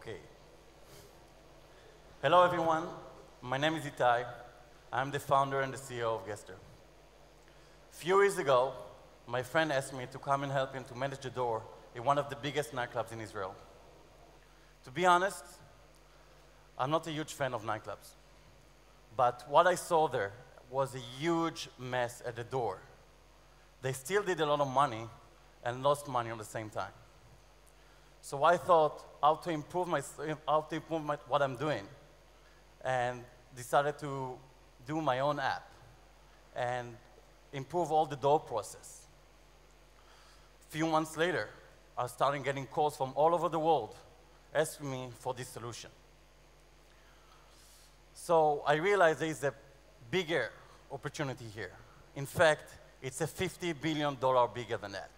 Okay. Hello, everyone. My name is Itai. I'm the founder and the CEO of Guester. A few years ago, my friend asked me to come and help him to manage the door in one of the biggest nightclubs in Israel. To be honest, I'm not a huge fan of nightclubs. But what I saw there was a huge mess at the door. They still did a lot of money and lost money at the same time. So I thought how to improve what I'm doing, and decided to do my own app and improve all the door process. A few months later, I started getting calls from all over the world asking me for this solution. So I realized there is a bigger opportunity here. In fact, it's a $50 billion bigger than that.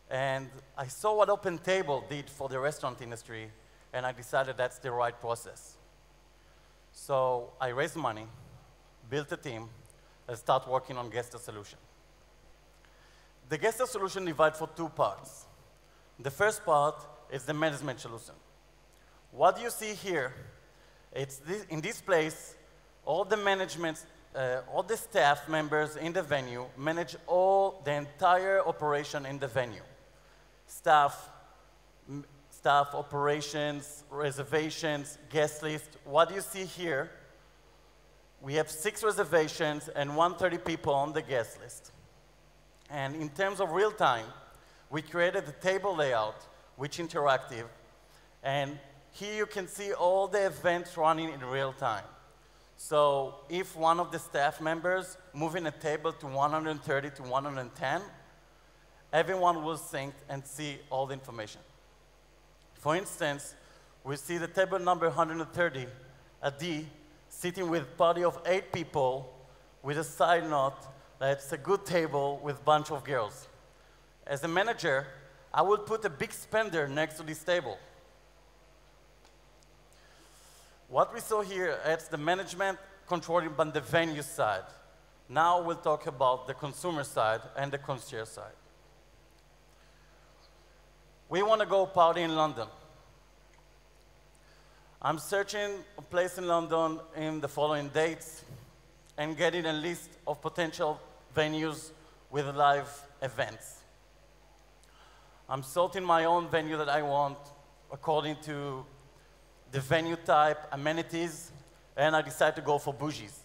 And I saw what OpenTable did for the restaurant industry, and I decided that's the right process. So I raised money, built a team, and started working on Guester solution. The Guester solution divides for two parts. The first part is the management solution. What you see here, in this place, all the management, all the staff members in the venue manage the entire operation in the venue. Staff, operations, reservations, guest list. What you see here, we have 6 reservations and 130 people on the guest list. And in terms of real time, we created the table layout, which is interactive. And here you can see all the events running in real time. So if one of the staff members moving a table to 130 to 110, everyone will sync and see all the information. For instance, we see the table number 130, a D, sitting with a party of 8 people with a side note that it's a good table with a bunch of girls. As a manager, I will put a big spender next to this table. What we saw here, it's the management controlling on the venue side. Now we'll talk about the consumer side and the concierge side. We want to go party in London. I'm searching a place in London in the following dates and getting a list of potential venues with live events. I'm sorting my own venue that I want according to the venue type, amenities, and I decided to go for bougies.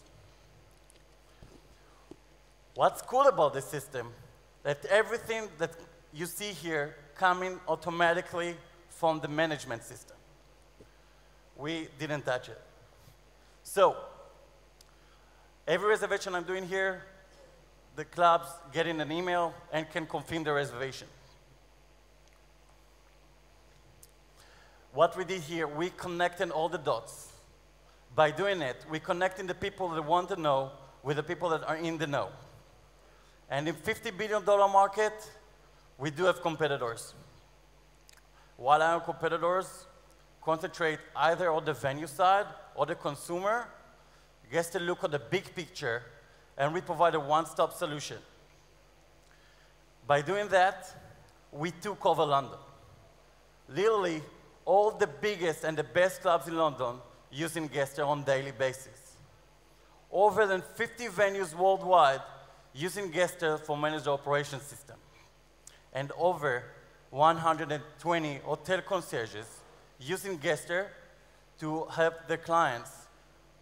What's cool about this system, that everything that you see here coming automatically from the management system. We didn't touch it. So, every reservation I'm doing here, the clubs get in an email and can confirm the reservation. What we did here, we connected all the dots. By doing it, we're connecting the people that want to know with the people that are in the know. And in $50 billion market, we do have competitors. While our competitors concentrate either on the venue side or the consumer, Guester look at the big picture, and we provide a one-stop solution. By doing that, we took over London. Literally, all the biggest and the best clubs in London using Guester on a daily basis. Over than 50 venues worldwide using Guester for managed operations system. And over 120 hotel concierges using Guester to help the clients,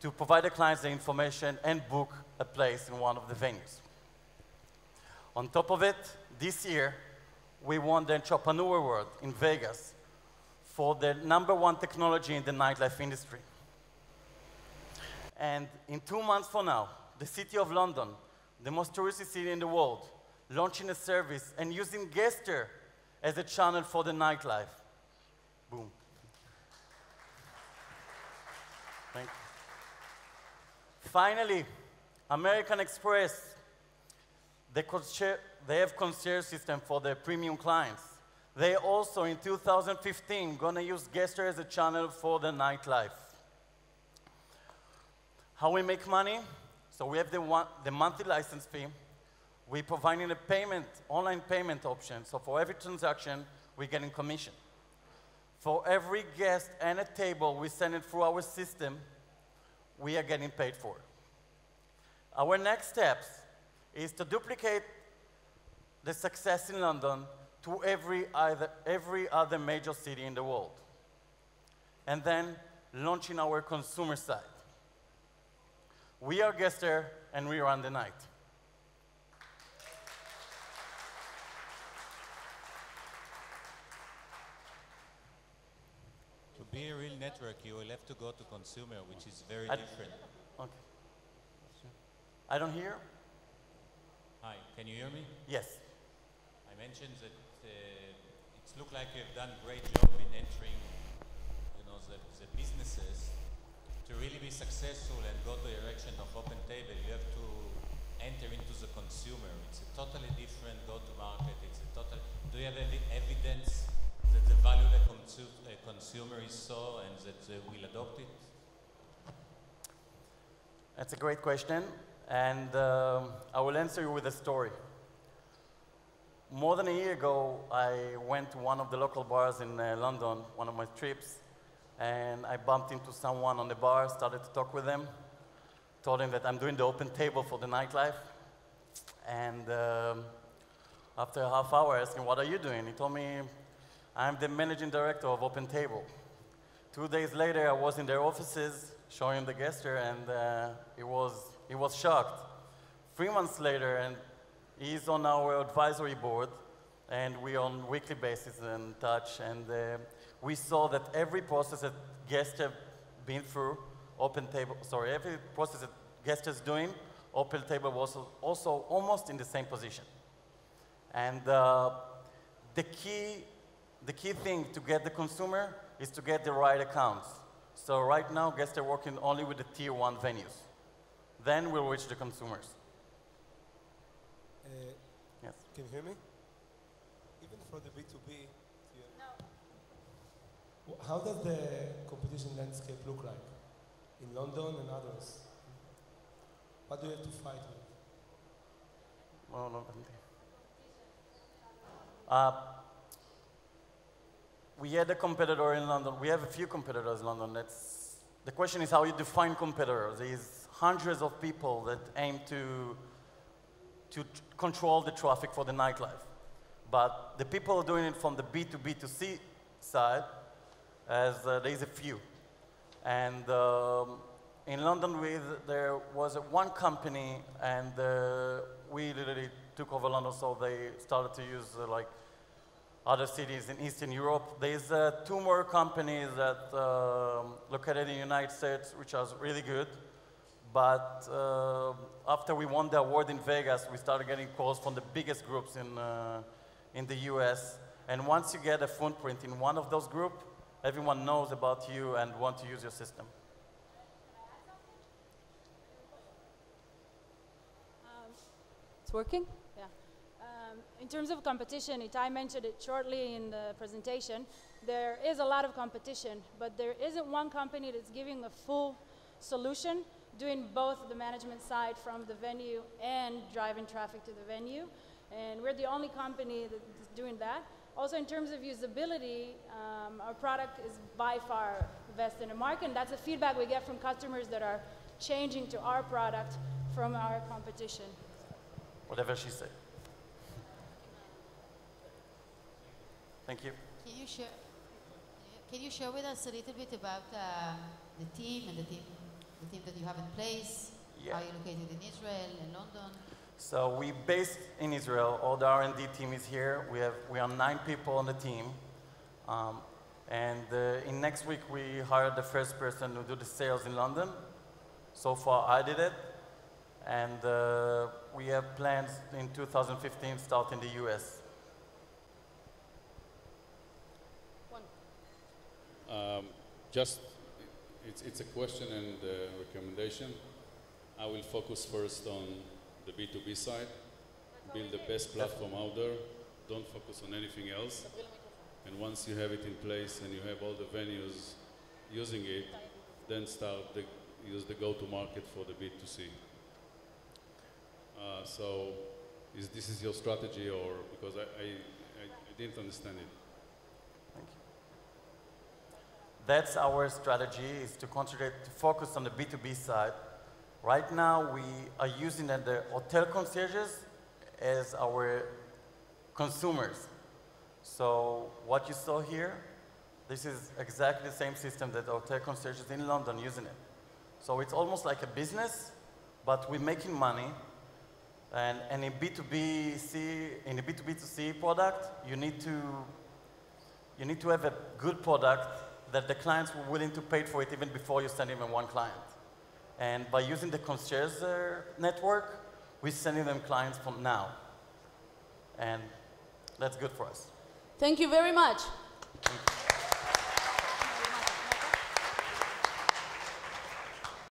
to provide the clients the information and book a place in one of the venues. On top of it, this year, we won the Entrepreneur Award in Vegas for the #1 technology in the nightlife industry. And in 2 months from now, the City of London, the most touristy city in the world, launching a service and using Guester as a channel for the nightlife. Boom. Thank you. Finally, American Express, they have concierge system for their premium clients. They also, in 2015, gonna use Guester as a channel for the nightlife. How we make money? So we have the monthly license fee. We're providing a online payment option. So for every transaction, we're getting commission. For every guest and a table we send it through our system, we are getting paid for. Our next steps is to duplicate the success in London to every other major city in the world. And then launching our consumer side. We are Guesser, and we run the night. To be a real network, you will have to go to consumer, which is very different. Okay. I don't hear. Hi, can you hear me? Yes. I mentioned that it's looked like you've done a great job in entering, the businesses. To really be successful and go to the direction of open table, you have to enter into the consumer. It's a totally different go-to-market. Do you have any evidence that the value the consumer is saw and that they will adopt it? That's a great question, and I will answer you with a story. More than a year ago, I went to one of the local bars in London, one of my trips, and I bumped into someone on the bar, started to talk with them, told him that I'm doing the open table for the nightlife, and after a half hour, I asked him, what are you doing? He told me, I'm the managing director of Open Table. 2 days later, I was in their offices, showing him the Guesser, and he was shocked. 3 months later, and he's on our advisory board, and we're on a weekly basis in touch, and we saw that every process that Guesser have been through, every process that Guesser's doing, Open Table was also almost in the same position. And the key thing to get the consumer is to get the right accounts. So right now, Guesser working only with the tier 1 venues. Then we'll reach the consumers. Yes. Can you hear me? Even for the B2B, how does the competition landscape look like in London and others? What do you have to fight with? We had a competitor in London. We have a few competitors in London. The question is how you define competitors. There's hundreds of people that aim to control the traffic for the nightlife. But the people doing it from the B2B2C side, there's a few. And in London, there was one company, and we literally took over London, so they started to use other cities in Eastern Europe. There's 2 more companies that located in the United States, which are really good. But after we won the award in Vegas, we started getting calls from the biggest groups in the US. And once you get a footprint in one of those groups, everyone knows about you and wants to use your system. It's working? Yeah. In terms of competition, Itai mentioned it shortly in the presentation. There is a lot of competition, but there isn't one company that's giving a full solution, doing both the management side from the venue and driving traffic to the venue. And we're the only company that's doing that. Also, in terms of usability, our product is by far the best in the market, and that's the feedback we get from customers that are changing to our product from our competition. Whatever she said. Thank you. Can you share with us a little bit about the team and the team that you have in place? Yeah. Are you located in Israel and London? So we based in Israel. All the R&D team is here. We are 9 people on the team. In next week, we hired the first person to do the sales in London. So far, I did it. And we have plans in 2015 start in the US. It's a question and a recommendation. I will focus first on the B2B side, build the best platform out there, don't focus on anything else. And once you have it in place and you have all the venues using it, then use the go-to-market for the B2C. So this is your strategy, or because I didn't understand it. Thank you. that's our strategy, is to concentrate, to focus on the B2B side. Right now, we are using the hotel concierges as our consumers. So what you saw here, this is exactly the same system that hotel concierges in London using it. So it's almost like a business, but we're making money. And in a B2B2C product, you need to have a good product that the clients were willing to pay for it even before you send even one client. And by using the concierge network, we're sending them clients from now. And that's good for us. Thank you very much. Thank you.